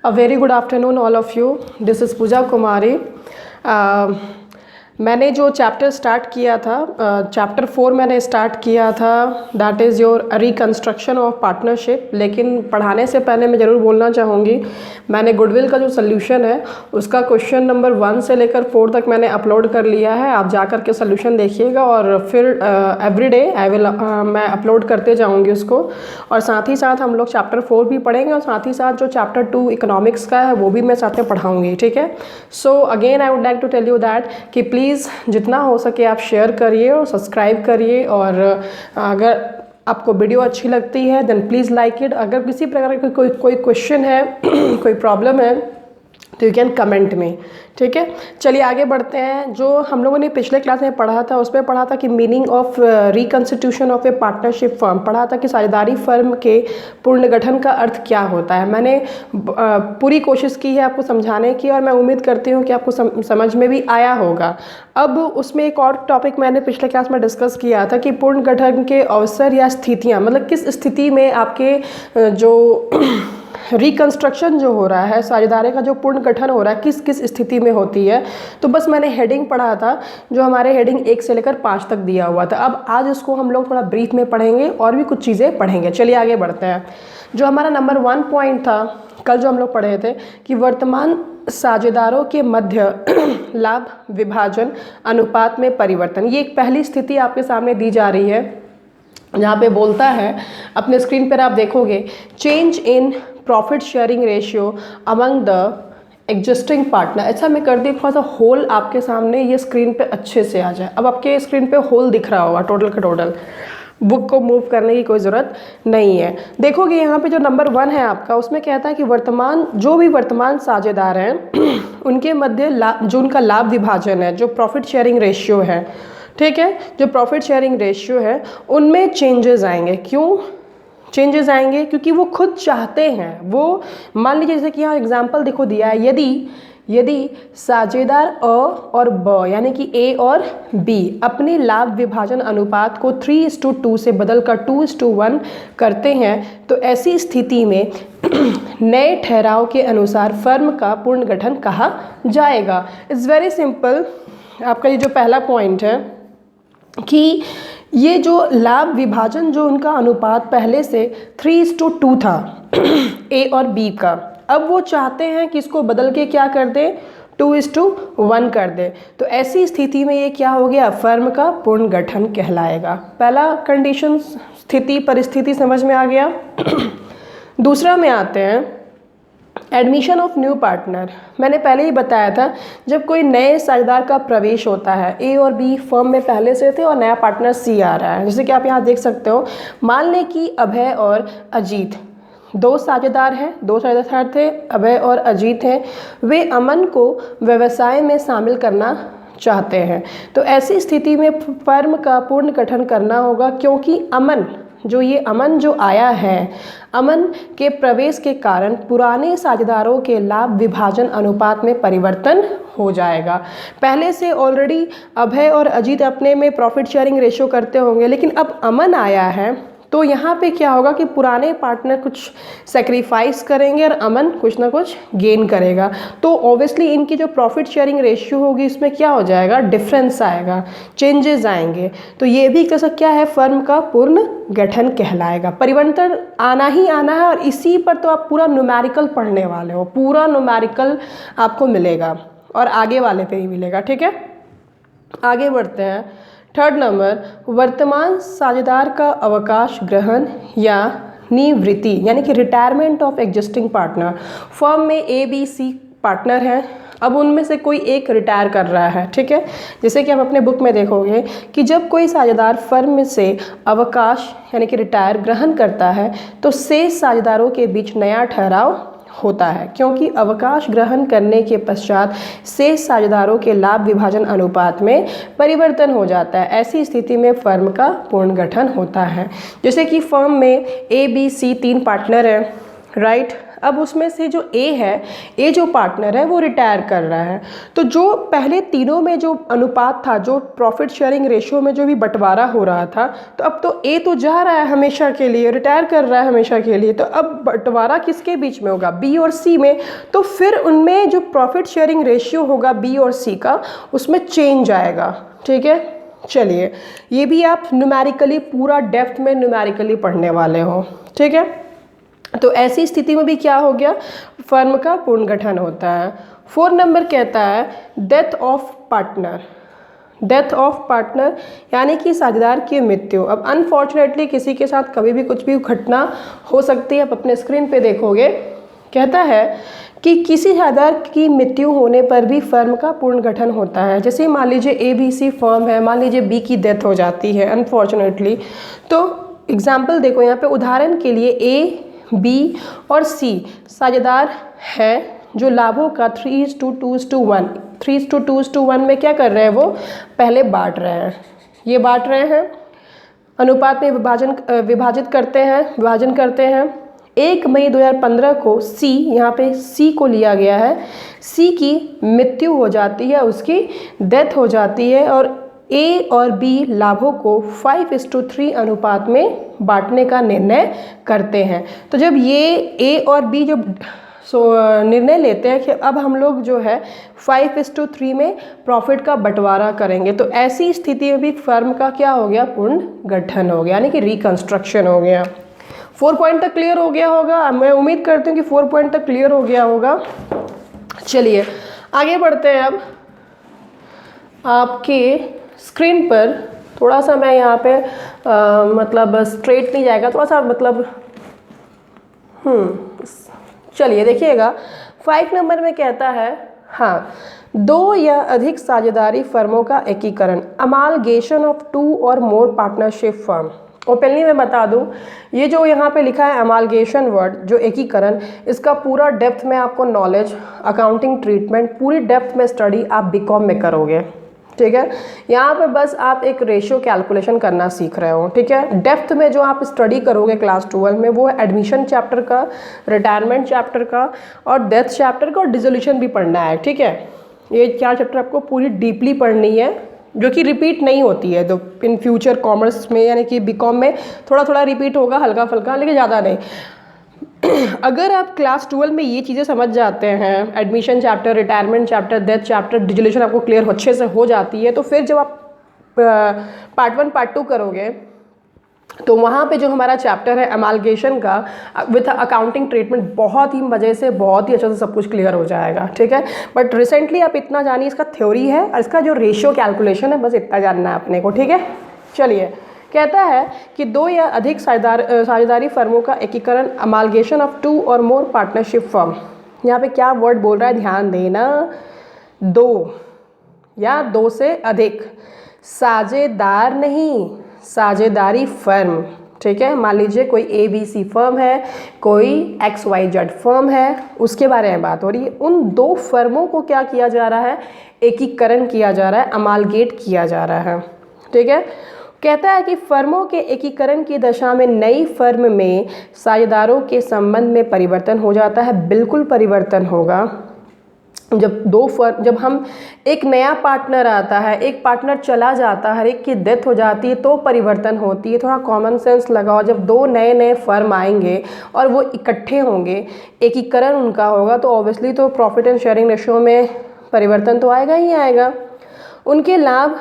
A very good afternoon all of you. This is Pooja Kumari. मैंने जो chapter start किया था, chapter 4 मैंने स्टार्ट किया था, that is your reconstruction of partnership. लेकिन पढ़ाने से पहले मैं ज़रूर बोलना चाहूँगी, मैंने गुडविल का जो सोल्यूशन है उसका क्वेश्चन नंबर 1 से लेकर 4 तक मैंने अपलोड कर लिया है। आप जा कर के सोल्यूशन देखिएगा और फिर एवरीडे मैं अपलोड करते जाऊँगी उसको। और साथ ही साथ हम लोग चैप्टर 4 भी पढ़ेंगे और साथ ही साथ जो चैप्टर 2 इकोनॉमिक्स का है वो भी मैं साथ में पढ़ाऊँगी, ठीक है। So again I would like to tell you that कि प्लीज़ जितना हो सके आप शेयर करिए और सब्सक्राइब करिए। और अगर आपको वीडियो अच्छी लगती है देन प्लीज़ लाइक इट। अगर किसी प्रकार का कोई क्वेश्चन है कोई प्रॉब्लम है तो यू कैन कमेंट में, ठीक है। चलिए आगे बढ़ते हैं। जो हम लोगों ने पिछले क्लास में पढ़ा था उसमें पढ़ा था कि meaning of reconstitution of A partnership firm, पढ़ा था कि साझेदारी फर्म के पुनर्गठन का अर्थ क्या होता है। मैंने पूरी कोशिश की है आपको समझाने की और मैं उम्मीद करती हूँ कि आपको समझ में भी आया होगा। अब उसमें एक और टॉपिक मैंने पिछले क्लास में डिस्कस किया था कि पुनर्गठन के अवसर या स्थितियाँ, मतलब किस स्थिति में आपके जो रिकन्स्ट्रक्शन जो हो रहा है, साझेदारी का जो पुनर्गठन हो रहा है किस किस स्थिति में होती है। तो बस मैंने हेडिंग पढ़ा था जो हमारे हेडिंग 1 से लेकर 5 तक दिया हुआ था। अब आज इसको हम लोग थोड़ा ब्रीफ में पढ़ेंगे और भी कुछ चीज़ें पढ़ेंगे। चलिए आगे बढ़ते हैं। जो हमारा नंबर 1 पॉइंट था कल जो हम लोग पढ़े थे कि वर्तमान साझेदारों के मध्य लाभ विभाजन अनुपात में परिवर्तन, ये एक पहली स्थिति आपके सामने दी जा रही है जहाँ पे बोलता है, अपने स्क्रीन पर आप देखोगे, change in profit sharing ratio among the existing partner. अच्छा मैं कर दी थोड़ा सा होल आपके सामने, ये स्क्रीन पे अच्छे से आ जाए। अब आपके स्क्रीन पे होल दिख रहा होगा टोटल का टोटल, बुक को मूव करने की कोई ज़रूरत नहीं है। देखोगे यहाँ पे जो नंबर 1 है आपका, उसमें कहता है कि जो भी वर्तमान साझेदार हैं उनके मध्य जो उनका लाभ विभाजन है, जो प्रॉफिट शेयरिंग रेशियो है, ठीक है, जो प्रॉफिट शेयरिंग रेशियो है उनमें चेंजेस आएंगे। क्यों चेंजेस आएंगे? क्योंकि वो खुद चाहते हैं। वो मान लीजिए जैसे कि यहाँ एग्जांपल देखो दिया है, यदि साझेदार अ और ब यानी कि ए और बी अपने लाभ विभाजन अनुपात को 3:2 से बदलकर 2:1 करते हैं तो ऐसी स्थिति में नए ठहराव के अनुसार फर्म का पुनर्गठन कहा जाएगा। It's very simple. आपका ये जो पहला पॉइंट है कि ये जो लाभ विभाजन जो उनका अनुपात पहले से 3:2 था ए और बी का, अब वो चाहते हैं कि इसको बदल के क्या कर दे, 2:1 कर दे। तो ऐसी स्थिति में ये क्या हो गया, फर्म का पुनर्गठन कहलाएगा। पहला कंडीशन स्थिति परिस्थिति समझ में आ गया। दूसरा में आते हैं एडमिशन ऑफ न्यू पार्टनर। मैंने पहले ही बताया था जब कोई नए साझेदार का प्रवेश होता है, ए और बी फर्म में पहले से थे और नया पार्टनर सी आ रहा है, जैसे कि आप यहाँ देख सकते हो। मान लें कि अभय और अजीत दो साझेदार हैं, दो साझेदार थे, अभय और अजीत हैं। वे अमन को व्यवसाय में शामिल करना चाहते हैं। तो ऐसी स्थिति में फर्म का पुनर्गठन करना होगा, क्योंकि अमन जो आया है, अमन के प्रवेश के कारण पुराने साझेदारों के लाभ विभाजन अनुपात में परिवर्तन हो जाएगा। पहले से ऑलरेडी अभय और अजीत अपने में प्रॉफिट शेयरिंग रेशियो करते होंगे, लेकिन अब अमन आया है तो यहाँ पे क्या होगा कि पुराने पार्टनर कुछ सेक्रीफाइस करेंगे और अमन कुछ ना कुछ गेन करेगा। तो ऑब्वियसली इनकी जो प्रॉफिट शेयरिंग रेशियो होगी इसमें क्या हो जाएगा, डिफरेंस आएगा, चेंजेस आएंगे। तो ये भी कैसा क्या है, फर्म का पुनर्गठन कहलाएगा। परिवर्तन आना ही आना है और इसी पर तो आप पूरा न्यूमेरिकल पढ़ने वाले हो, पूरा न्यूमेरिकल आपको मिलेगा और आगे वाले पे ही मिलेगा, ठीक है। आगे बढ़ते हैं। थर्ड नंबर, वर्तमान साझेदार का अवकाश ग्रहण या निवृत्ति यानी कि retirement of existing partner. Firm में ए बी सी पार्टनर हैं, अब उनमें से कोई एक रिटायर कर रहा है, ठीक है। जैसे कि आप अपने बुक में देखोगे कि जब कोई साझेदार फर्म से अवकाश यानी कि रिटायर ग्रहण करता है तो शेष साझेदारों के बीच नया ठहराव होता है, क्योंकि अवकाश ग्रहण करने के पश्चात शेष साझेदारों के लाभ विभाजन अनुपात में परिवर्तन हो जाता है। ऐसी स्थिति में फर्म का पुनर्गठन होता है। जैसे कि फर्म में ए बी सी 3 पार्टनर हैं, राइट। अब उसमें से जो ए है, ए जो पार्टनर है वो रिटायर कर रहा है, तो जो पहले तीनों में जो अनुपात था, जो प्रॉफिट शेयरिंग रेशियो में जो भी बंटवारा हो रहा था, तो अब तो ए तो जा रहा है हमेशा के लिए, रिटायर कर रहा है हमेशा के लिए, तो अब बंटवारा किसके बीच में होगा, बी और सी में। तो फिर उनमें जो प्रॉफिट शेयरिंग रेशियो होगा बी और सी का, उसमें चेंज आएगा। ठीक है, चलिए ये भी आप न्यूमेरिकली पूरा डेप्थ में न्यूमेरिकली पढ़ने वाले हो। ठीक है, तो ऐसी स्थिति में भी क्या हो गया, फर्म का पुनर्गठन होता है। 4 नंबर कहता है death of partner. Death of partner यानी कि साझेदार की मृत्यु। अब अनफॉर्चुनेटली किसी के साथ कभी भी कुछ भी घटना हो सकती है, आप अपने स्क्रीन पे देखोगे, कहता है कि किसी साझेदार की मृत्यु होने पर भी फर्म का पुनर्गठन होता है। जैसे मान लीजिए ABC फर्म है, मान लीजिए बी की डेथ हो जाती है अनफॉर्चुनेटली, तो एग्जाम्पल देखो यहाँ पे, उदाहरण के लिए ए, बी और सी साझेदार हैं जो लाभों का 3:2:1 3:2:1 में क्या कर रहे हैं, वो पहले बांट रहे हैं। ये बांट रहे हैं, अनुपात में विभाजन करते हैं। 1 मई 2015 को सी, यहाँ पे सी को लिया गया है, सी की मृत्यु हो जाती है, उसकी डेथ हो जाती है, और ए और बी लाभों को 5:3 अनुपात में बांटने का निर्णय करते हैं। तो जब ये ए और बी जब निर्णय लेते हैं कि अब हम लोग जो है 5:3 में प्रॉफिट का बंटवारा करेंगे, तो ऐसी स्थिति में भी फर्म का क्या हो गया, पुनर्गठन हो गया, यानी कि रिकंस्ट्रक्शन हो गया। 4 पॉइंट तक क्लियर हो गया होगा, मैं उम्मीद करती हूँ कि 4 पॉइंट तक क्लियर हो गया होगा। चलिए आगे बढ़ते हैं। अब आपके स्क्रीन पर थोड़ा सा मैं यहाँ पे मतलब स्ट्रेट नहीं जाएगा, थोड़ा सा मतलब चलिए देखिएगा। 5 नंबर में कहता है, हाँ, 2 या अधिक साझेदारी फर्मों का एकीकरण, अमालगेशन ऑफ 2 और मोर पार्टनरशिप फर्म। ओपनली मैं बता दूं, ये जो यहाँ पे लिखा है अमालगेशन वर्ड, जो एकीकरण, इसका पूरा डेप्थ में आपको नॉलेज, अकाउंटिंग ट्रीटमेंट, पूरी डेप्थ में स्टडी आप बीकॉम में करोगे। ठीक है, यहाँ पे बस आप एक रेशियो कैलकुलेशन करना सीख रहे हो। ठीक है, डेप्थ में जो आप स्टडी करोगे क्लास 12 में, वो एडमिशन चैप्टर का, रिटायरमेंट चैप्टर का और डेथ चैप्टर का, और डिसोल्यूशन भी पढ़ना है। ठीक है, ये 4 चैप्टर आपको पूरी डीपली पढ़नी है, जो कि रिपीट नहीं होती है। तो इन फ्यूचर कॉमर्स में यानी कि बीकॉम में थोड़ा थोड़ा रिपीट होगा, हल्का फुल्का, लेकिन ज़्यादा नहीं। अगर आप क्लास 12 में ये चीज़ें समझ जाते हैं, admission chapter, retirement chapter, death chapter, dissolution आपको क्लियर अच्छे से हो जाती है, तो फिर जब आप पार्ट 1 पार्ट 2 करोगे, तो वहाँ पे जो हमारा चैप्टर है अमालगेशन का विथ अकाउंटिंग ट्रीटमेंट, बहुत ही मज़े से, बहुत ही अच्छे से सब कुछ क्लियर हो जाएगा। ठीक है, बट रिसेंटली आप इतना जानिए, इसका थ्योरी है और इसका जो रेशियो कैलकुलेशन है, बस इतना जानना है अपने को। ठीक है, चलिए कहता है कि 2 या अधिक साझेदारी फर्मों का एकीकरण, अमालगेशन ऑफ 2 और मोर पार्टनरशिप फर्म। यहाँ पे क्या वर्ड बोल रहा है, ध्यान देना, 2 या 2 से अधिक, साझेदार नहीं, साझेदारी फर्म। ठीक है, मान लीजिए कोई ABC फर्म है, कोई XYZ फर्म है, उसके बारे में बात हो रही है। उन 2 फर्मों को क्या किया जा रहा है, एकीकरण किया जा रहा है, अमालगेट किया जा रहा है। ठीक है, कहता है कि फर्मों के एकीकरण की दशा में नई फर्म में साझेदारों के संबंध में परिवर्तन हो जाता है। बिल्कुल परिवर्तन होगा। जब हम एक नया पार्टनर आता है, एक पार्टनर चला जाता है, एक की डेथ हो जाती है, तो परिवर्तन होती है। थोड़ा कॉमन सेंस लगाओ, जब 2 नए फर्म आएंगे और वो इकट्ठे होंगे, एकीकरण उनका होगा, तो ऑब्वियसली तो प्रॉफिट एंड शेयरिंग रेशियो में परिवर्तन तो आएगा ही आएगा। उनके लाभ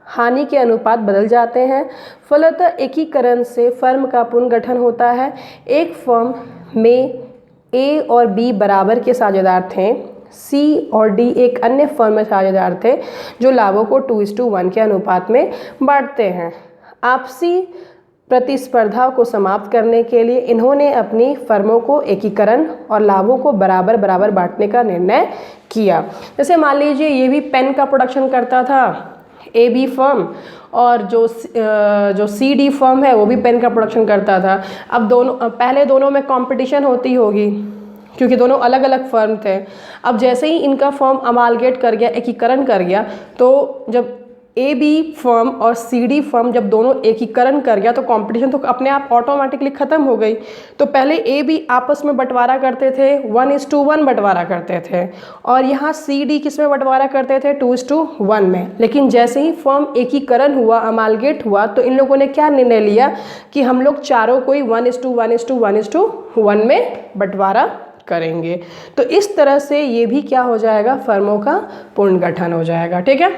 हानि के अनुपात बदल जाते हैं। फलतः एकीकरण से फर्म का पुनर्गठन होता है। एक फर्म में A और B बराबर के साझेदार थे, C और D एक अन्य फर्म में साझेदार थे, जो लाभों को 2:1 के अनुपात में बांटते हैं। आपसी प्रतिस्पर्धा को समाप्त करने के लिए इन्होंने अपनी फर्मों को एकीकरण और लाभों को बराबर बराबर बांटने का निर्णय किया। जैसे मान लीजिए ये भी पेन का प्रोडक्शन करता था, AB फर्म, और जो CD फर्म है वो भी पेन का प्रोडक्शन करता था। अब पहले दोनों में कंपटीशन होती होगी, क्योंकि दोनों अलग अलग फर्म थे। अब जैसे ही इनका फर्म अमालगेट कर गया, एकीकरण कर गया, तो जब ए बी फर्म और सी डी फर्म जब दोनों एकीकरण कर गया तो कंपटीशन तो अपने आप ऑटोमेटिकली ख़त्म हो गई। तो पहले ए बी आपस में बंटवारा करते थे, 1:1 बंटवारा करते थे, और यहाँ सी डी किस में बंटवारा करते थे, 2:1 में। लेकिन जैसे ही फर्म एकीकरण हुआ, अमालगेट हुआ, तो इन लोगों ने क्या निर्णय लिया कि हम लोग चारों को ही 1:1 में बंटवारा करेंगे। तो इस तरह से ये भी क्या हो जाएगा, फर्मों का पुनर्गठन हो जाएगा। ठीक है,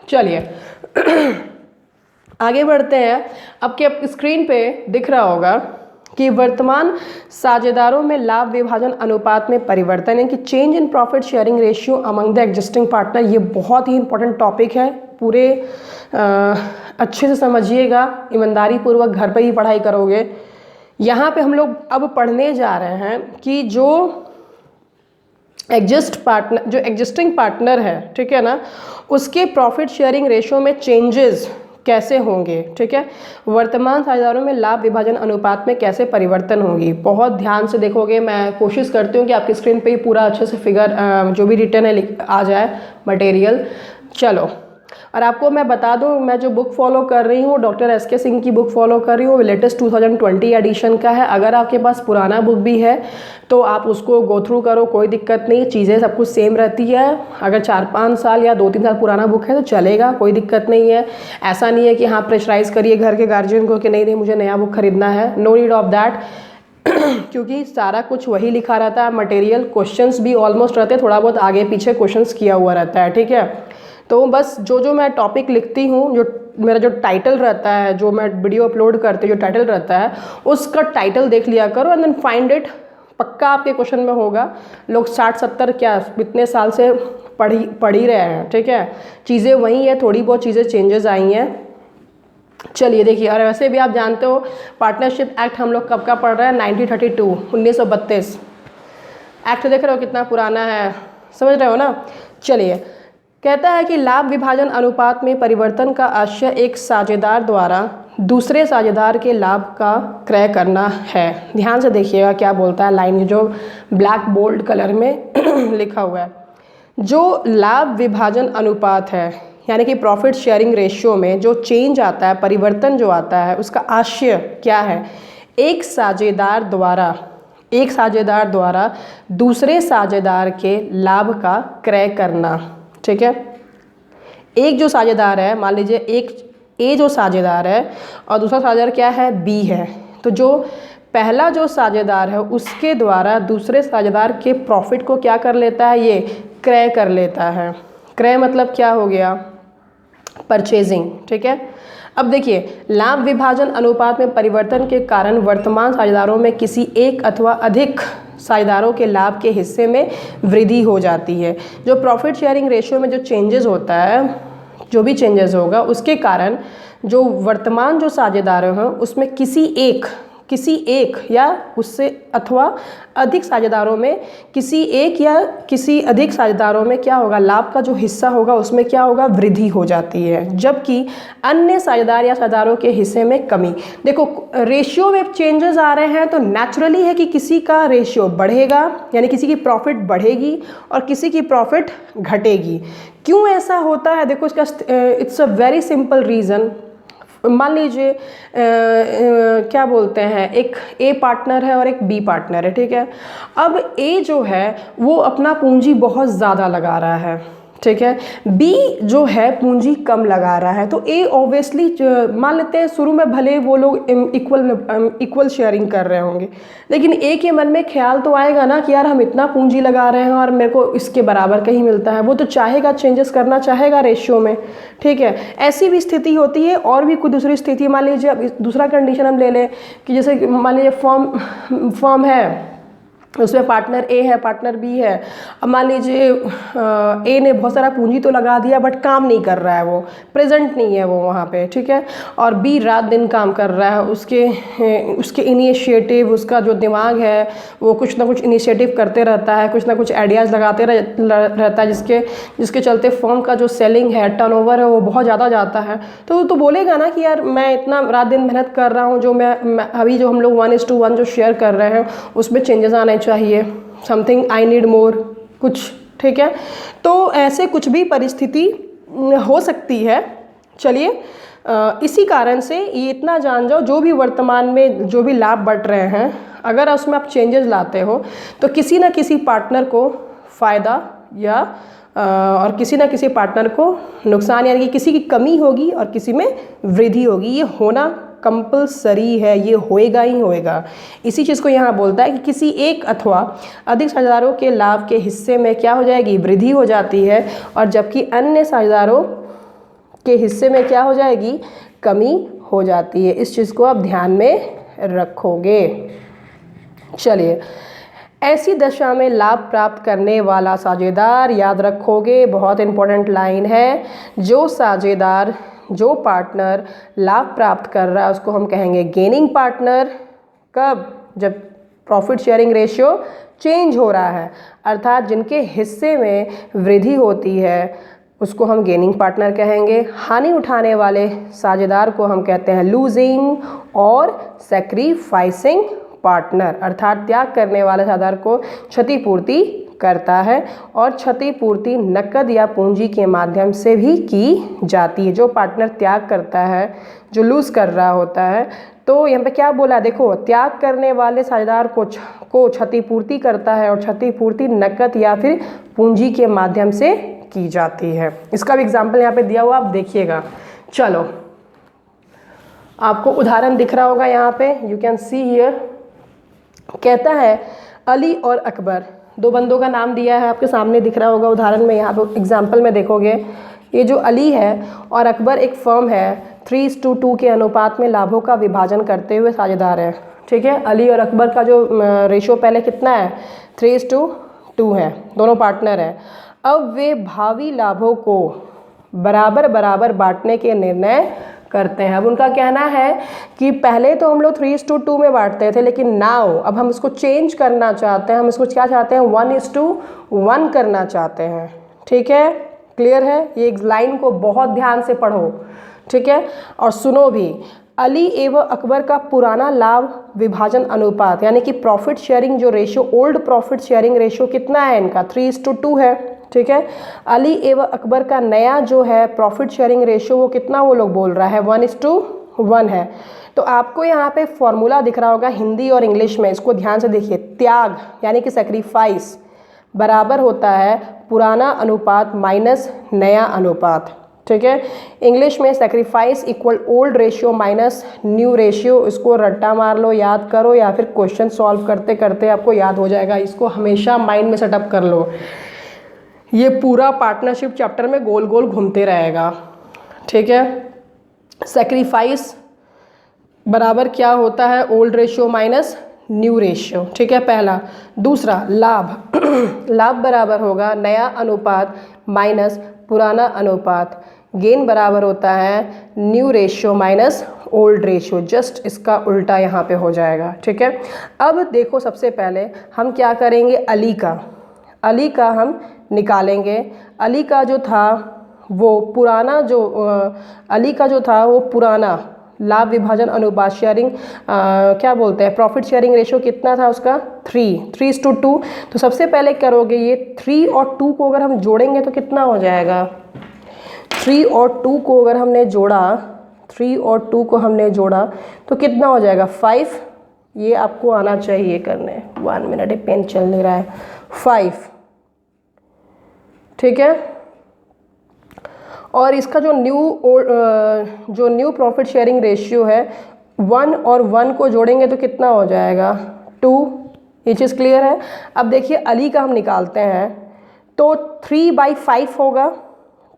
चलिए आगे बढ़ते हैं। अब के स्क्रीन पे दिख रहा होगा कि वर्तमान साझेदारों में लाभ विभाजन अनुपात में परिवर्तन है कि change in profit sharing ratio among the existing partner. ये बहुत ही इंपॉर्टेंट टॉपिक है, पूरे अच्छे से समझिएगा, ईमानदारी पूर्वक घर पर ही पढ़ाई करोगे। यहाँ पे हम लोग अब पढ़ने जा रहे हैं कि जो एग्जिस्टिंग पार्टनर है, ठीक है ना, उसके प्रॉफिट शेयरिंग रेशियो में चेंजेस कैसे होंगे। ठीक है, वर्तमान साझेदारों में लाभ विभाजन अनुपात में कैसे परिवर्तन होगी। बहुत ध्यान से देखोगे, मैं कोशिश करती हूँ कि आपकी स्क्रीन पे ही पूरा अच्छे से फिगर जो भी रिटर्न है आ जाए मटेरियल। चलो, और आपको मैं बता दूं, मैं जो बुक फॉलो कर रही हूँ डॉक्टर एस.के. सिंह की बुक फॉलो कर रही हूँ, लेटेस्ट 2020 एडिशन का है। अगर आपके पास पुराना बुक भी है तो आप उसको गो थ्रू करो, कोई दिक्कत नहीं, चीज़ें सब कुछ सेम रहती है। अगर 4-5 साल या 2-3 साल पुराना बुक है तो चलेगा, कोई दिक्कत नहीं है। ऐसा नहीं है कि हाँ प्रेशराइज करिए घर के गार्जियन को कि नहीं नहीं मुझे नया बुक खरीदना है, नो नीड ऑफ दैट क्योंकि सारा कुछ वही लिखा रहता है मटेरियल, क्वेश्चंस भी ऑलमोस्ट रहते हैं, थोड़ा बहुत आगे पीछे क्वेश्चंस किया हुआ रहता है। ठीक है, तो बस जो मैं टॉपिक लिखती हूँ, जो मेरा जो टाइटल रहता है, जो मैं वीडियो अपलोड करती हूँ, जो टाइटल रहता है उसका टाइटल देख लिया करो एंड देन फाइंड इट। पक्का आपके क्वेश्चन में होगा। लोग 60-70 क्या इतने साल से पढ़ ही रहे हैं। ठीक है, चीज़ें वही है, थोड़ी बहुत चीज़ें चेंजेस आई हैं। चलिए देखिए, और वैसे भी आप जानते हो पार्टनरशिप एक्ट हम लोग कब का पढ़ रहे हैं, 1932 एक्ट देख रहे हो कितना पुराना है, समझ रहे हो ना। चलिए, कहता है कि लाभ विभाजन अनुपात में परिवर्तन का आशय एक साझेदार द्वारा दूसरे साझेदार के लाभ का क्रय करना है। ध्यान से देखिएगा क्या बोलता है, लाइन जो ब्लैक बोल्ड कलर में लिखा हुआ है। जो लाभ विभाजन अनुपात है, यानी कि प्रॉफिट शेयरिंग रेशियो में जो चेंज आता है, परिवर्तन जो आता है, उसका आशय क्या है, एक साझेदार द्वारा दूसरे साझेदार के लाभ का क्रय करना। ठीक है, एक जो साझेदार है, मान लीजिए एक ए जो साझेदार है और दूसरा साझेदार क्या है, बी है, तो जो पहला जो साझेदार है उसके द्वारा दूसरे साझेदार के प्रॉफिट को क्या कर लेता है, ये क्रय कर लेता है। क्रय मतलब क्या हो गया, परचेजिंग। ठीक है, अब देखिए, लाभ विभाजन अनुपात में परिवर्तन के कारण वर्तमान साझेदारों में किसी एक अथवा अधिक साझेदारों के लाभ के हिस्से में वृद्धि हो जाती है। जो प्रॉफिट शेयरिंग रेशियो में जो चेंजेस होता है, जो भी चेंजेस होगा उसके कारण जो वर्तमान जो साझेदार हैं उसमें किसी एक या उससे अथवा अधिक साझेदारों में किसी एक या किसी अधिक साझेदारों में क्या होगा, लाभ का जो हिस्सा होगा उसमें क्या होगा, वृद्धि हो जाती है, जबकि अन्य साझेदार या साझेदारों के हिस्से में कमी। देखो, रेशियो में चेंजेस आ रहे हैं तो नेचुरली है कि किसी का रेशियो बढ़ेगा, यानी किसी की प्रॉफिट बढ़ेगी और किसी की प्रॉफिट घटेगी। क्यों ऐसा होता है, देखो इसका it's a very simple reason. मान लीजिए क्या बोलते हैं, एक ए पार्टनर है और एक बी पार्टनर है। ठीक है, अब ए जो है वो अपना पूंजी बहुत ज़्यादा लगा रहा है, ठीक है, बी जो है पूंजी कम लगा रहा है। तो ए ऑब्वियसली मान लेते हैं शुरू में भले वो लोग इक्वल शेयरिंग कर रहे होंगे, लेकिन ए के मन में ख्याल तो आएगा ना कि यार हम इतना पूंजी लगा रहे हैं और मेरे को इसके बराबर कहीं मिलता है, वो तो चाहेगा, चेंजेस करना चाहेगा रेशियो में। ठीक है, ऐसी भी स्थिति होती है। और भी कोई दूसरी स्थिति, मान लीजिए अब दूसरा कंडीशन हम ले लें कि जैसे मान लीजिए फर्म है, उसमें पार्टनर ए है, पार्टनर बी है। अब मान लीजिए ए ने बहुत सारा पूंजी तो लगा दिया बट काम नहीं कर रहा है, वो प्रेजेंट नहीं है वो वहाँ पे। ठीक है, और बी रात दिन काम कर रहा है, उसके इनिशिएटिव, उसका जो दिमाग है वो कुछ ना कुछ इनिशिएटिव करते रहता है, कुछ ना कुछ आइडियाज़ लगाते रहता है, जिसके चलते फर्म का जो सेलिंग है, टर्नओवर है, वो बहुत ज़्यादा जाता है। तो बोलेगा ना कि यार मैं इतना रात दिन मेहनत कर रहा हूँ, जो मैं अभी जो हम लोग 1:1 जो शेयर कर रहे हैं उसमें चेंजेस आने चाहिए, समथिंग आई नीड मोर कुछ। ठीक है, तो ऐसे कुछ भी परिस्थिति हो सकती है चलिए इसी कारण से ये इतना जान जाओ, जो भी वर्तमान में जो भी लाभ बट रहे हैं, अगर उसमें आप चेंजेस लाते हो तो किसी ना किसी पार्टनर को फ़ायदा या और किसी ना किसी पार्टनर को नुकसान, यानी कि किसी की कमी होगी और किसी में वृद्धि होगी। ये होना कंपलसरी है, ये होएगा ही होएगा। इसी चीज़ को यहाँ बोलता है कि किसी एक अथवा अधिक साझेदारों के लाभ के हिस्से में क्या हो जाएगी, वृद्धि हो जाती है, और जबकि अन्य साझेदारों के हिस्से में क्या हो जाएगी, कमी हो जाती है। इस चीज़ को आप ध्यान में रखोगे। चलिए, ऐसी दशा में लाभ प्राप्त करने वाला साझेदार, याद रखोगे बहुत इंपॉर्टेंट लाइन है, जो साझेदार, जो पार्टनर लाभ प्राप्त कर रहा है उसको हम कहेंगे गेनिंग पार्टनर। कब? जब प्रॉफिट शेयरिंग रेशियो चेंज हो रहा है, अर्थात जिनके हिस्से में वृद्धि होती है उसको हम गेनिंग पार्टनर कहेंगे। हानि उठाने वाले साझेदार को हम कहते हैं लूजिंग और सैक्रिफाइसिंग पार्टनर, अर्थात त्याग करने वाले साझेदार को क्षतिपूर्ति करता है, और क्षतिपूर्ति नकद या पूंजी के माध्यम से भी की जाती है। जो पार्टनर त्याग करता है, जो लूज़ कर रहा होता है, तो यहाँ पे क्या बोला, देखो, त्याग करने वाले साझेदार को क्षतिपूर्ति करता है, और क्षतिपूर्ति नकद या फिर पूंजी के माध्यम से की जाती है। इसका भी एग्जाम्पल यहाँ पे दिया हुआ, आप देखिएगा। चलो, आपको उदाहरण दिख रहा होगा यहाँ पे, यू कैन सी हियर। कहता है अली और अकबर, दो बंदों का नाम दिया है, आपके सामने दिख रहा होगा उदाहरण में। यहाँ पे एग्जाम्पल में देखोगे, ये जो अली है और अकबर एक फर्म है, 3:2 के अनुपात में लाभों का विभाजन करते हुए साझेदार है। ठीक है, अली और अकबर का जो रेशो पहले कितना है, 3:2 है, दोनों पार्टनर हैं। अब वे भावी लाभों को बराबर बराबर बांटने के निर्णय करते हैं। अब उनका कहना है कि पहले तो हम लोग 3:2 में बांटते थे, लेकिन नाउ अब हम इसको चेंज करना चाहते हैं। हम इसको क्या चाहते हैं, 1:1 करना चाहते हैं। ठीक है, क्लियर है? ये एक लाइन को बहुत ध्यान से पढ़ो, ठीक है, और सुनो भी। अली एवं अकबर का पुराना लाभ विभाजन अनुपात, यानी कि प्रॉफिट शेयरिंग जो ratio, old profit sharing ratio कितना है इनका, 3:2 है। ठीक है, अली एवं अकबर का नया जो है प्रॉफिट शेयरिंग रेशियो, वो कितना वो लोग बोल रहा है, 1:1 है। तो आपको यहाँ पे फॉर्मूला दिख रहा होगा हिंदी और इंग्लिश में, इसको ध्यान से देखिए। त्याग यानी कि सेक्रीफाइस बराबर होता है पुराना अनुपात माइनस नया अनुपात। ठीक है, इंग्लिश में sacrifice equal old ratio minus new ratio. इसको रट्टा मार लो, याद करो, या फिर क्वेश्चन सॉल्व करते करते आपको याद हो जाएगा। इसको हमेशा माइंड में सेटअप कर लो, ये पूरा पार्टनरशिप चैप्टर में गोल गोल घूमते रहेगा। ठीक है, सेक्रीफाइस बराबर क्या होता है, old ratio minus new ratio. ठीक है, पहला। दूसरा, लाभ लाभ बराबर होगा नया अनुपात माइनस पुराना अनुपात। गेन बराबर होता है new ratio minus old ratio. Just इसका उल्टा यहाँ पे हो जाएगा। ठीक है, अब देखो, सबसे पहले हम क्या करेंगे, अली का हम निकालेंगे। अली का जो था वो पुराना, अली का जो था वो पुराना लाभ विभाजन अनुपात शेयरिंग क्या बोलते हैं, प्रॉफिट शेयरिंग रेशियो कितना था उसका, 3:2। तो सबसे पहले करोगे ये 3 और 2 को अगर हम जोड़ेंगे तो कितना हो जाएगा, 3 और 2 को अगर हमने जोड़ा, 3 और 2 को हमने जोड़ा तो कितना हो जाएगा, 5। ये आपको आना चाहिए करने, 1 मिनट, एक पेन चल नहीं रहा है, 5। ठीक है, और इसका जो न्यू प्रॉफिट शेयरिंग रेशियो है, 1 और 1 को जोड़ेंगे तो कितना हो जाएगा, 2। ये चीज़ क्लियर है? अब देखिए, अली का हम निकालते हैं तो 3/5 होगा,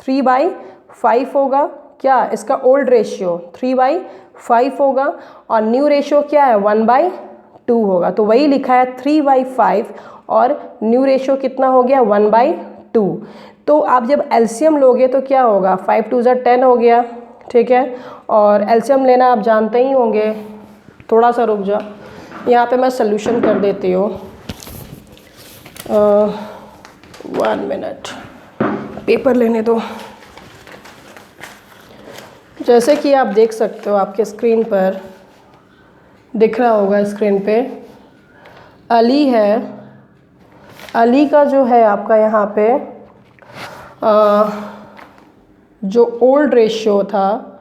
3/5 होगा। क्या इसका ओल्ड रेशियो 3/5 होगा, और न्यू रेशियो क्या है, 1/2 होगा। तो वही लिखा है 3/5, और न्यू रेशियो कितना हो गया, 1/2। तो आप जब एलसीएम लोगे तो क्या होगा, 5 2 10 हो गया। ठीक है, और एलसीएम लेना आप जानते ही होंगे। थोड़ा सा रुक जा, यहाँ पे मैं सल्यूशन कर देती हूँ, 1 मिनट, पेपर लेने दो। जैसे कि आप देख सकते हो, आपके स्क्रीन पर दिख रहा होगा, स्क्रीन पे अली है। अली का जो है आपका यहाँ पे जो ओल्ड रेशियो था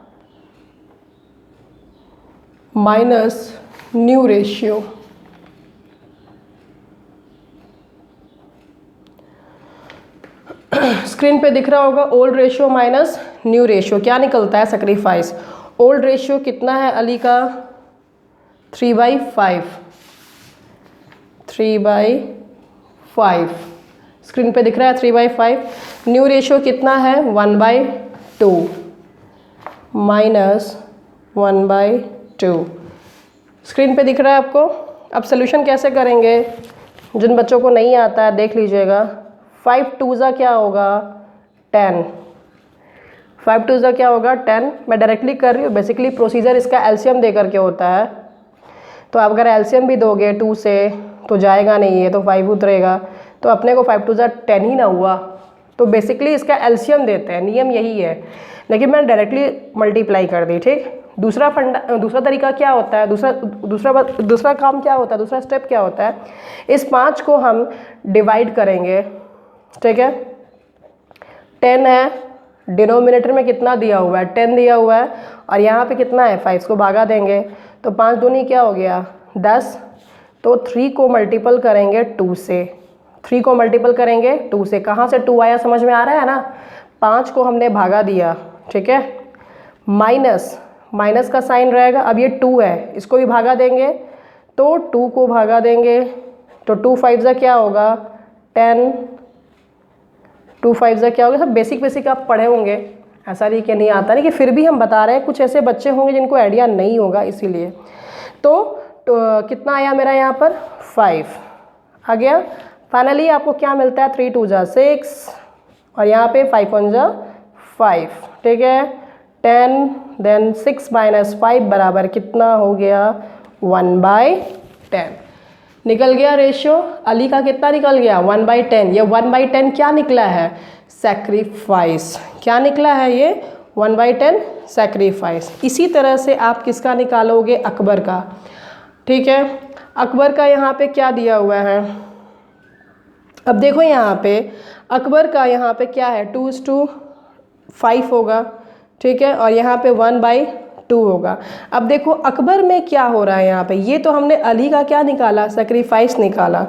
माइनस न्यू रेशियो। स्क्रीन पे दिख रहा होगा old ratio minus new ratio, क्या निकलता है सेक्रीफाइस। ओल्ड रेशियो कितना है अली का 3/5, 3/5 स्क्रीन पे दिख रहा है 3/5। न्यू रेशियो कितना है 1/2 माइनस 1/2 स्क्रीन पे दिख रहा है आपको। अब सोल्यूशन कैसे करेंगे, जिन बच्चों को नहीं आता है देख लीजिएगा। 5 2 क्या होगा 10, 5 2 क्या होगा 10। मैं डायरेक्टली कर रही हूँ, बेसिकली प्रोसीजर इसका एलसीएम दे करके होता है। तो आप अगर एलसीएम भी दोगे 2 से तो जाएगा नहीं है, तो 5 उतरेगा, तो अपने को 5 2 10 ही ना हुआ। तो बेसिकली इसका एलसीएम देते हैं, नियम यही है, लेकिन मैंने डायरेक्टली मल्टीप्लाई कर दी। ठीक, दूसरा तरीका क्या होता है, दूसरा काम क्या होता है, दूसरा स्टेप क्या होता है, इस 5 को हम डिवाइड करेंगे। ठीक है, 10 है, डिनोमिनेटर में कितना दिया हुआ है 10 दिया हुआ है, और यहाँ पे कितना है 5, इसको भागा देंगे तो 5 दूनी क्या हो गया 10। तो 3 को मल्टीपल करेंगे 2 से, 3 को मल्टीपल करेंगे 2 से। कहाँ से 2 आया समझ में आ रहा है ना, 5 को हमने भागा दिया। ठीक है, माइनस का साइन रहेगा। अब ये 2 है, इसको भी भागा देंगे तो 2 को भागा देंगे तो 2 5 क्या होगा 10, 2 5 क्या होगा। सब बेसिक आप पढ़े होंगे, ऐसा नहीं कि नहीं आता, नहीं कि फिर भी हम बता रहे हैं, कुछ ऐसे बच्चे होंगे जिनको आइडिया नहीं होगा इसीलिए। तो कितना आया मेरा यहाँ पर 5 आ गया। फाइनली आपको क्या मिलता है 3 2 6 और यहाँ पे 5 1 5। ठीक है, 10 देन 6 माइनस 5 बराबर कितना हो गया 1/10 निकल गया रेशियो। अली का कितना निकल गया 1/10। ये 1/10 क्या निकला है सैक्रिफाइस, क्या निकला है ये 1/10 सैक्रिफाइस। इसी तरह से आप किसका निकालोगे अकबर का। ठीक है, अकबर का यहाँ पे क्या दिया हुआ है, अब देखो यहाँ पे अकबर का यहाँ पे क्या है 2:5 होगा। ठीक है, और यहाँ पे 1/2 होगा। अब देखो अकबर में क्या हो रहा है यहाँ पे, ये तो हमने अली का क्या निकाला सैक्रिफाइस निकाला।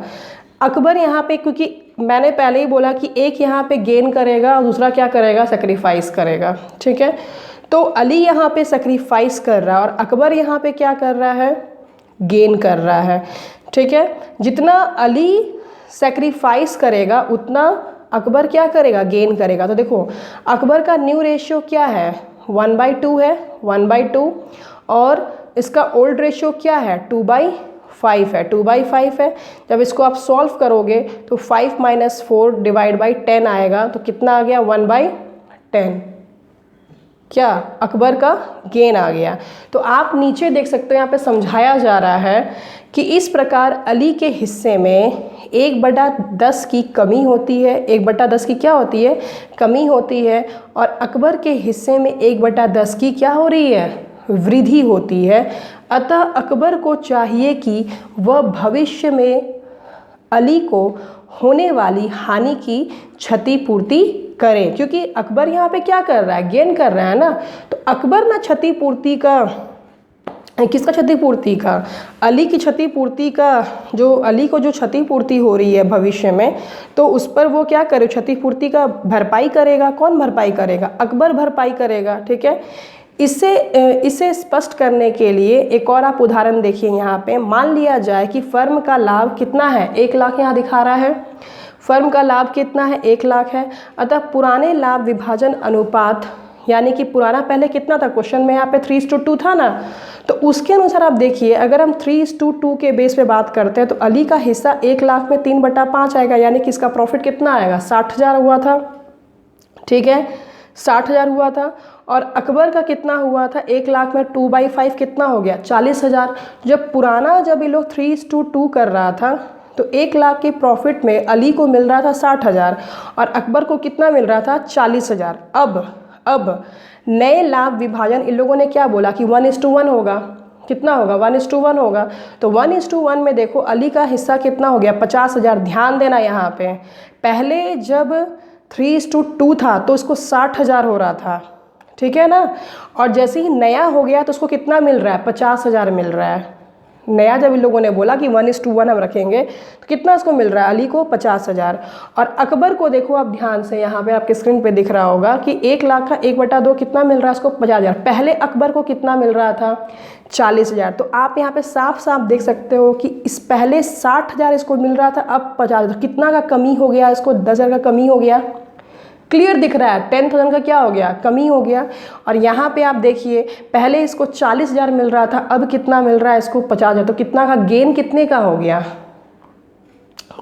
अकबर यहाँ पे, क्योंकि मैंने पहले ही बोला कि एक यहाँ पे गेन करेगा और दूसरा क्या करेगा सैक्रिफाइस करेगा। ठीक है, तो अली यहाँ पे सैक्रिफाइस कर रहा है और अकबर यहाँ पे क्या कर रहा है गेन कर रहा है। ठीक है, जितना अली सैक्रिफाइस करेगा उतना अकबर क्या करेगा गेन करेगा। तो देखो अकबर का न्यू रेशियो क्या है 1/2 है, 1/2, और इसका ओल्ड रेशियो क्या है 2/5 है, 2/5 है। जब इसको आप सॉल्व करोगे तो 5 - 4 / 10 आएगा, तो कितना आ गया 1/10। क्या अकबर का गेन आ गया। तो आप नीचे देख सकते हो यहाँ पे समझाया जा रहा है कि इस प्रकार अली के हिस्से में 1/10 की कमी होती है, 1/10 की क्या होती है कमी होती है, और अकबर के हिस्से में 1/10 की क्या हो रही है वृद्धि होती है। अतः अकबर को चाहिए कि वह भविष्य में अली को होने वाली हानि की क्षतिपूर्ति करें, क्योंकि अकबर यहाँ पे क्या कर रहा है गेन कर रहा है ना। तो अकबर ना क्षतिपूर्ति का, किसका क्षतिपूर्ति का अली की क्षतिपूर्ति का, जो अली को जो क्षतिपूर्ति हो रही है भविष्य में, तो उस पर वो क्या करे क्षतिपूर्ति का भरपाई करेगा। कौन भरपाई करेगा अकबर भरपाई करेगा। ठीक है, इसे स्पष्ट करने के लिए एक और आप उदाहरण देखिए यहाँ पे। मान लिया जाए कि फर्म का लाभ कितना है 1 लाख, यहाँ दिखा रहा है फर्म का लाभ कितना है 1 लाख है। अतः पुराने लाभ विभाजन अनुपात, यानी कि पुराना पहले कितना था क्वेश्चन में यहाँ पे 3:2 था ना, तो उसके अनुसार आप देखिए अगर हम 3:2 के बेस पे बात करते हैं तो अली का हिस्सा 1 लाख में 3/5 आएगा, यानी कि इसका प्रॉफिट कितना आएगा 60,000 हुआ था। ठीक है, 60,000 हुआ था। और अकबर का कितना हुआ था 1 लाख में 2/5 कितना हो गया 40,000। जब ये लोग 3:2 कर रहा था तो 1 लाख के प्रॉफिट में अली को मिल रहा था 60,000 और अकबर को कितना मिल रहा था 40,000। अब नए लाभ विभाजन इन लोगों ने क्या बोला कि 1:1 होगा। कितना होगा 1:1 होगा। तो 1:1 में देखो अली का हिस्सा कितना हो गया 50,000। ध्यान देना यहाँ पे, पहले जब 3:2 था तो इसको 60,000 हो रहा था, ठीक है ना। और जैसे ही नया हो गया तो उसको कितना मिल रहा है, 50,000 मिल रहा है। नया जब इन लोगों ने बोला कि 1:1 हम रखेंगे तो कितना इसको मिल रहा है, अली को 50,000। और अकबर को देखो आप ध्यान से, यहाँ पे आपके स्क्रीन पे दिख रहा होगा कि 1 लाख का 1/2 कितना मिल रहा है इसको, 50,000। पहले अकबर को कितना मिल रहा था, 40,000। तो आप यहाँ पे साफ साफ देख सकते हो कि इस पहले 60,000 इसको मिल रहा था, अब 50,000। कितना का कमी हो गया, इसको 10,000 का कमी हो गया। क्लियर दिख रहा है, 10,000 का क्या हो गया, कमी हो गया। और यहाँ पे आप देखिए पहले इसको 40,000 मिल रहा था, अब कितना मिल रहा है इसको, 50,000। तो कितना का गेन, कितने का हो गया,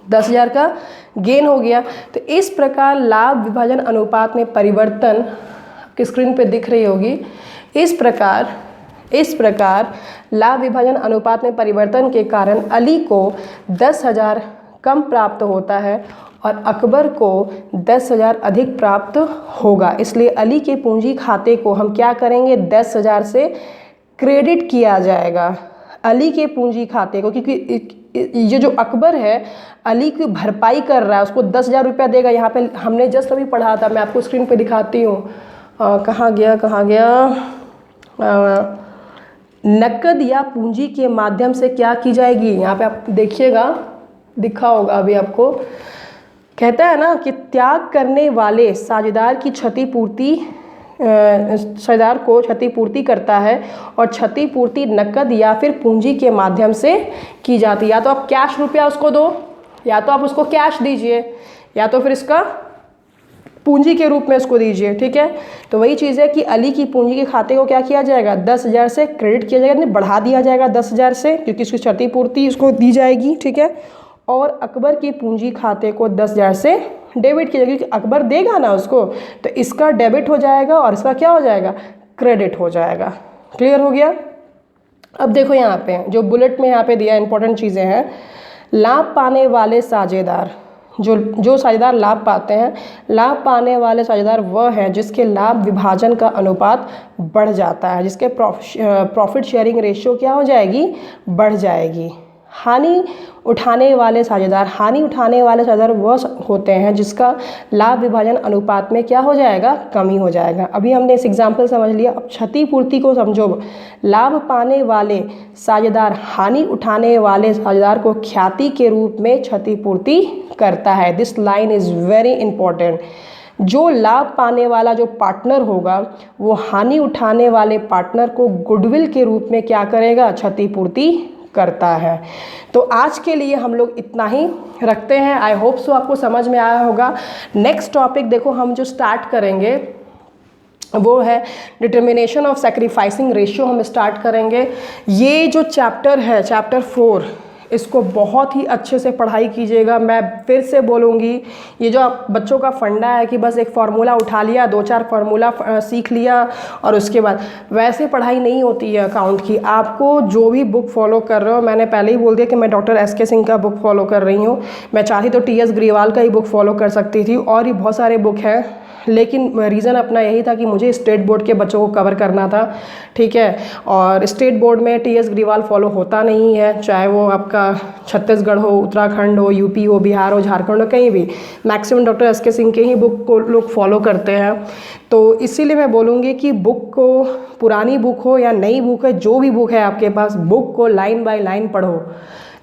10,000 का गेन हो गया। तो इस प्रकार लाभ विभाजन अनुपात में परिवर्तन आपकी स्क्रीन पे दिख रही होगी। इस प्रकार लाभ विभाजन अनुपात में परिवर्तन के कारण अली को 10,000 कम प्राप्त होता है और अकबर को 10,000 अधिक प्राप्त होगा। इसलिए अली के पूंजी खाते को हम क्या करेंगे, 10,000 से क्रेडिट किया जाएगा अली के पूंजी खाते को, क्योंकि ये जो अकबर है अली की भरपाई कर रहा है, उसको 10,000 रुपया देगा। यहाँ पे हमने जस्ट अभी पढ़ा था, मैं आपको स्क्रीन पे दिखाती हूँ, कहाँ गया नकद या पूंजी के माध्यम से क्या की जाएगी, यहाँ पे आप देखिएगा, दिखा होगा अभी आपको। कहता है ना कि त्याग करने वाले साझेदार की क्षतिपूर्ति साझेदार को क्षतिपूर्ति करता है और क्षतिपूर्ति नकद या फिर पूंजी के माध्यम से की जाती है। या तो आप कैश रुपया उसको दो, या तो आप उसको कैश दीजिए, या तो फिर इसका पूंजी के रूप में उसको दीजिए, ठीक है। तो वही चीज़ है कि अली की पूंजी के खाते को क्या किया जाएगा, 10,000 से क्रेडिट किया जाएगा, बढ़ा दिया जाएगा 10,000 से, क्योंकि उसकी क्षतिपूर्ति उसको दी जाएगी, ठीक है। और अकबर की पूंजी खाते को 10,000 से डेबिट किया जाएगा, क्योंकि अकबर देगा ना उसको, तो इसका डेबिट हो जाएगा और इसका क्या हो जाएगा, क्रेडिट हो जाएगा। क्लियर हो गया। अब देखो यहाँ पे जो बुलेट में यहाँ पे दिया इंपॉर्टेंट चीज़ें हैं। लाभ पाने वाले साझेदार, जो साझेदार लाभ पाते हैं, लाभ पाने वाले साझेदार वह हैं जिसके लाभ विभाजन का अनुपात बढ़ जाता है, जिसके प्रॉफिट शेयरिंग रेशियो क्या हो जाएगी, बढ़ जाएगी। हानि उठाने वाले साझेदार वह होते हैं जिसका लाभ विभाजन अनुपात में क्या हो जाएगा, कमी हो जाएगा। अभी हमने इस एग्जाम्पल समझ लिया। अब क्षतिपूर्ति को समझो। लाभ पाने वाले साझेदार हानि उठाने वाले साझेदार को ख्याति के रूप में क्षतिपूर्ति करता है। This line is very important. जो लाभ पाने वाला जो पार्टनर होगा वो हानि उठाने वाले पार्टनर को गुडविल के रूप में क्या करेगा, क्षतिपूर्ति करता है। तो आज के लिए हम लोग इतना ही रखते हैं। आई होप सो आपको समझ में आया होगा। नेक्स्ट टॉपिक देखो हम जो स्टार्ट करेंगे वो है डिटर्मिनेशन ऑफ सैक्रिफाइसिंग रेशियो, हम स्टार्ट करेंगे। ये जो चैप्टर है, चैप्टर 4, इसको बहुत ही अच्छे से पढ़ाई कीजिएगा। मैं फिर से बोलूँगी, ये जो बच्चों का फंडा है कि बस एक फार्मूला उठा लिया, 2-4 फार्मूला सीख लिया और उसके बाद, वैसे पढ़ाई नहीं होती है अकाउंट की। आपको जो भी बुक फॉलो कर रहे हो, मैंने पहले ही बोल दिया कि मैं डॉक्टर एस.के. सिंह का बुक फॉलो कर रही हूँ। मैं चाहती तो टी.एस. ग्रीवाल का ही बुक फॉलो कर सकती थी, और भी बहुत सारे बुक हैं, लेकिन रीज़न अपना यही था कि मुझे स्टेट बोर्ड के बच्चों को कवर करना था, ठीक है। और स्टेट बोर्ड में टी.एस. ग्रीवाल फॉलो होता नहीं है, चाहे वो आपका छत्तीसगढ़ हो, उत्तराखंड हो, यूपी हो, बिहार हो, झारखंड हो, कहीं भी मैक्सिमम डॉक्टर एस.के. सिंह के ही बुक को लोग फॉलो करते हैं। तो इसीलिए मैं बोलूँगी कि बुक को, पुरानी बुक हो या नई बुक है, जो भी बुक है आपके पास, बुक को लाइन बाय लाइन पढ़ो,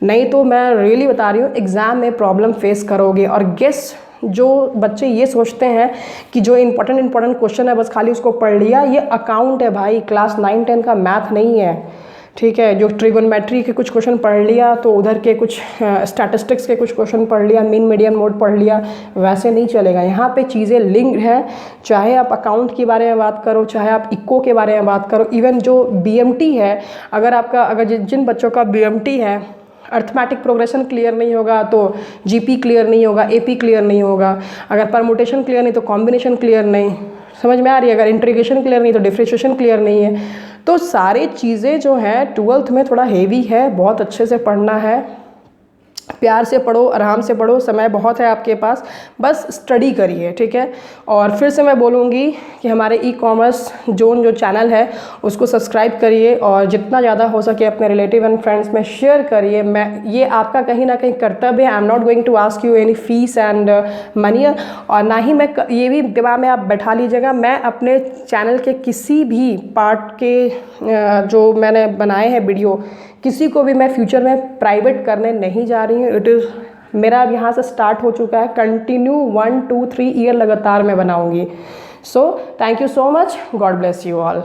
नहीं तो मैं रियली बता रही हूँ एग्ज़ाम में प्रॉब्लम फेस करोगे। और गेस, जो बच्चे ये सोचते हैं कि जो इम्पोर्टेंट क्वेश्चन है बस खाली उसको पढ़ लिया, ये अकाउंट है भाई, क्लास 9-10 का मैथ नहीं है, ठीक है। जो ट्रिगोनोमेट्री के कुछ क्वेश्चन पढ़ लिया, तो उधर के कुछ स्टैटिस्टिक्स के कुछ क्वेश्चन पढ़ लिया, मीन मीडियन मोड पढ़ लिया, वैसे नहीं चलेगा। यहाँ पे चीज़ें लिंक्ड हैं, चाहे आप अकाउंट के बारे में बात करो, चाहे आप इको के बारे में बात करो, इवन जो बीएमटी है, अगर जिन बच्चों का बीएमटी है, अर्थमेटिक प्रोग्रेशन क्लियर नहीं होगा तो जीपी क्लियर नहीं होगा, एपी क्लियर नहीं होगा। अगर परमुटेशन क्लियर नहीं तो कॉम्बिनेशन क्लियर नहीं, समझ में आ रही है। अगर इंटीग्रेशन क्लियर नहीं तो डिफरेंशिएशन क्लियर नहीं है। तो सारी चीज़ें जो हैं 12th में थोड़ा हेवी है, बहुत अच्छे से पढ़ना है। प्यार से पढ़ो, आराम से पढ़ो, समय बहुत है आपके पास, बस स्टडी करिए, ठीक है। और फिर से मैं बोलूँगी कि हमारे ई कॉमर्स जोन जो चैनल है उसको सब्सक्राइब करिए और जितना ज़्यादा हो सके अपने रिलेटिव एंड फ्रेंड्स में शेयर करिए। मैं ये आपका कहीं ना कहीं कर्तव्य है। I am not going to ask you any fees and money, और ना ही मैं ये भी दिमाग में आप बैठा लीजिएगा, मैं अपने चैनल के किसी भी पार्ट के जो मैंने बनाए हैं वीडियो, किसी को भी मैं फ्यूचर में प्राइवेट करने नहीं जा रही हूँ। इट इज़ मेरा अब यहाँ से स्टार्ट हो चुका है, कंटिन्यू 1 2 3 ईयर लगातार मैं बनाऊँगी। So thank you so much, God bless you all.